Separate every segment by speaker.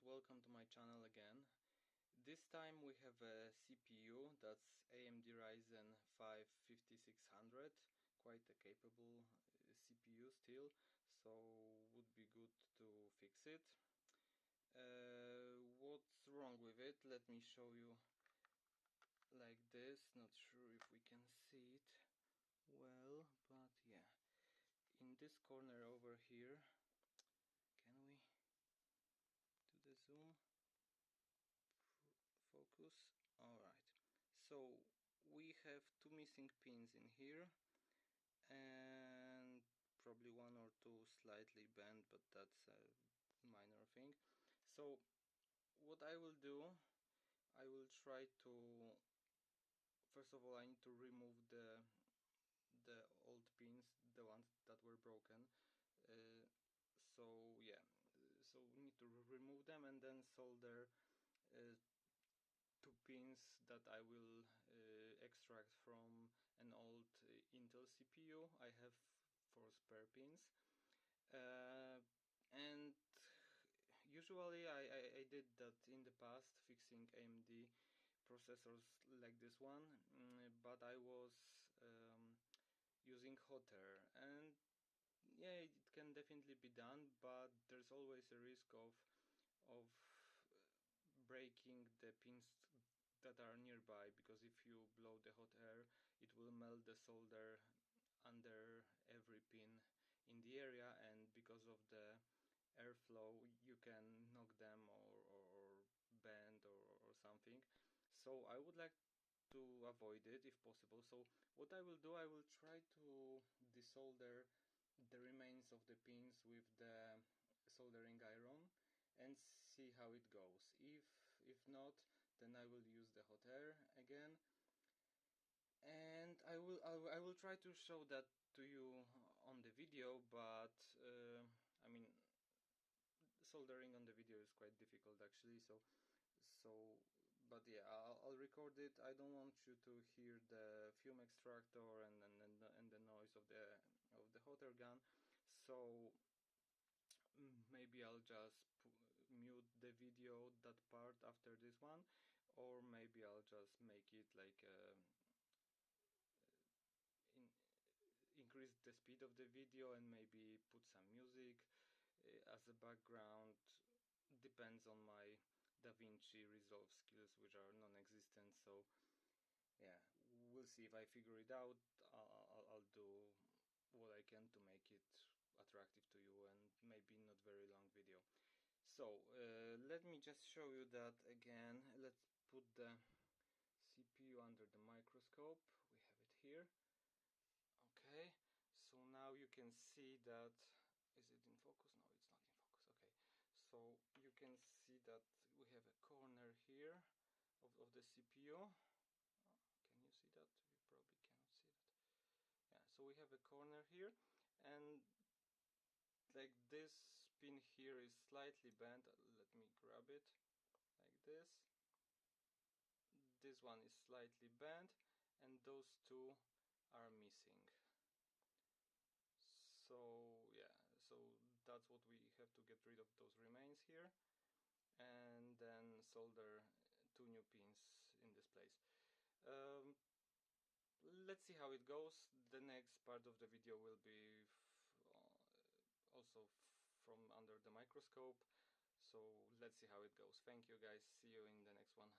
Speaker 1: welcome to my channel again. This time we have a CPU that's AMD Ryzen 5 5600, quite a capable CPU still, so would be good to fix it. What's wrong with it? Let me show you like this. Not sure if we can see it well, but yeah, in this corner over here, can we do the zoom? Focus. Alright, so we have two missing pins in here and probably one or two slightly bent, but that's a minor thing. So what I will do, I will try to, first of all, I need to remove the old pins, the ones that were broken. So yeah, so we need to remove them and then solder two pins that I will extract from an old Intel CPU. I have 4 spare pins, and usually I did that in the past, fixing AMD processors like this one, but I was using hot air, and yeah, it can definitely be done, but there's always a risk of breaking the pins that are nearby, because if you blow the hot air, it will melt the solder under every pin in the area, and because of the airflow you can knock them or bend or something. So I would like to avoid it if possible. So what I will do, I will try to desolder the remains of the pins with the soldering iron and see how it goes. If not, then I will use the hot air again, and I will try to show that to you on the video, but I mean, soldering on the video is quite difficult actually, but yeah, I'll record it. I don't want you to hear the fume extractor and the noise of the hot air gun, so maybe I'll just mute the video, that part, after this one, or maybe I'll just make it like increase the speed of the video and maybe put some music as a background. Depends on my DaVinci Resolve skills, which are non-existent, so yeah, we'll see. If I figure it out, I'll do what I can to make it attractive to you, and maybe not very long video. So let me just show you that again. Let's put the CPU under the microscope. We have it here. Okay, so now you can see that, is it in focus? No, it's not in focus. Okay, so you can see that we have a corner here of the CPU. Can you see that? You probably cannot see that. Yeah, so we have a corner here, and like this pin here is slightly bent. Let me grab it like this. This one is slightly bent, and those two are missing. So yeah, so that's what we have to get rid of, those remains here, and then solder two new pins in this place. Let's see how it goes. The next part of the video will be also from under the microscope, so let's see how it goes. Thank you guys, see you in the next one.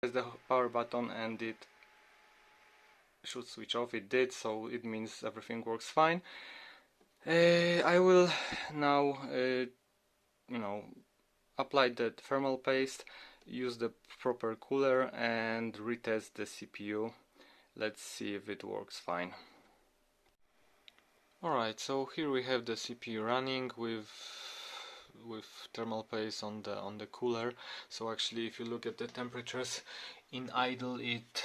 Speaker 1: press the power button and it should switch off. It did, so it means everything works fine. I will now apply the thermal paste, use the proper cooler and retest the CPU. Let's see if it works fine. Alright, so here we have the CPU running with thermal paste on the cooler. So actually, if you look at the temperatures in idle, it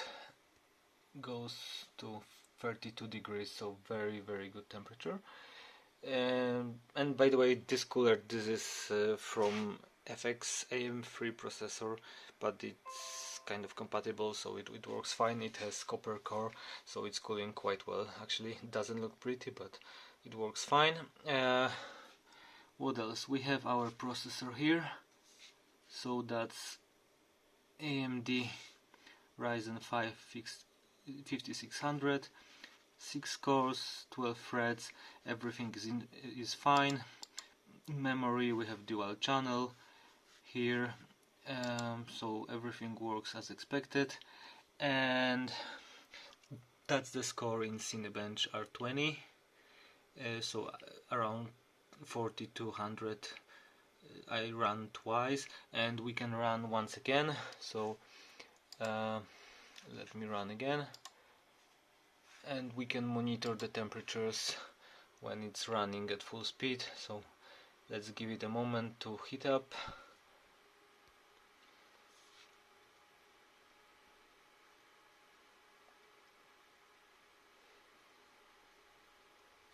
Speaker 1: goes to 32 degrees, so very good temperature. And by the way, this cooler, this is from FX AM3 processor, but it's kind of compatible, so it works fine. It has copper core, so it's cooling quite well. Actually, it doesn't look pretty, but it works fine. What else? We have our processor here, so that's AMD Ryzen 5 5600, 6 cores, 12 threads, everything is fine. Memory, we have dual channel here, so everything works as expected, and that's the score in Cinebench R20. So around 4200. I ran twice, and we can run once again. So let me run again, and we can monitor the temperatures when it's running at full speed. So let's give it a moment to heat up.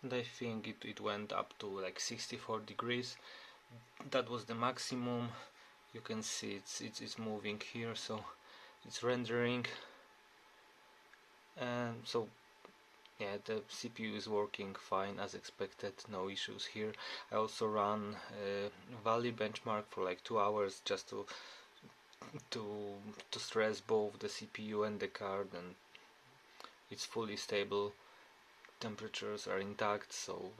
Speaker 1: And I think it went up to like 64 degrees. That was the maximum. You can see it's moving here, so it's rendering. And so yeah, the CPU is working fine as expected, no issues here. I also ran Valley benchmark for like 2 hours just to stress both the CPU and the card, and it's fully stable. Temperatures are intact, so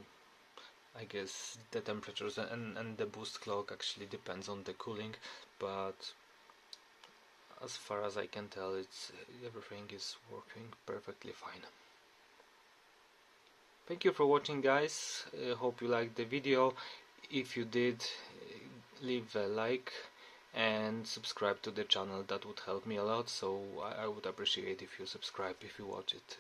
Speaker 1: I guess the temperatures and the boost clock actually depends on the cooling, but as far as I can tell, everything is working perfectly fine. Thank you for watching, guys. Hope you liked the video. If you did, leave a like and subscribe to the channel. That would help me a lot, so I would appreciate if you subscribe if you watch it.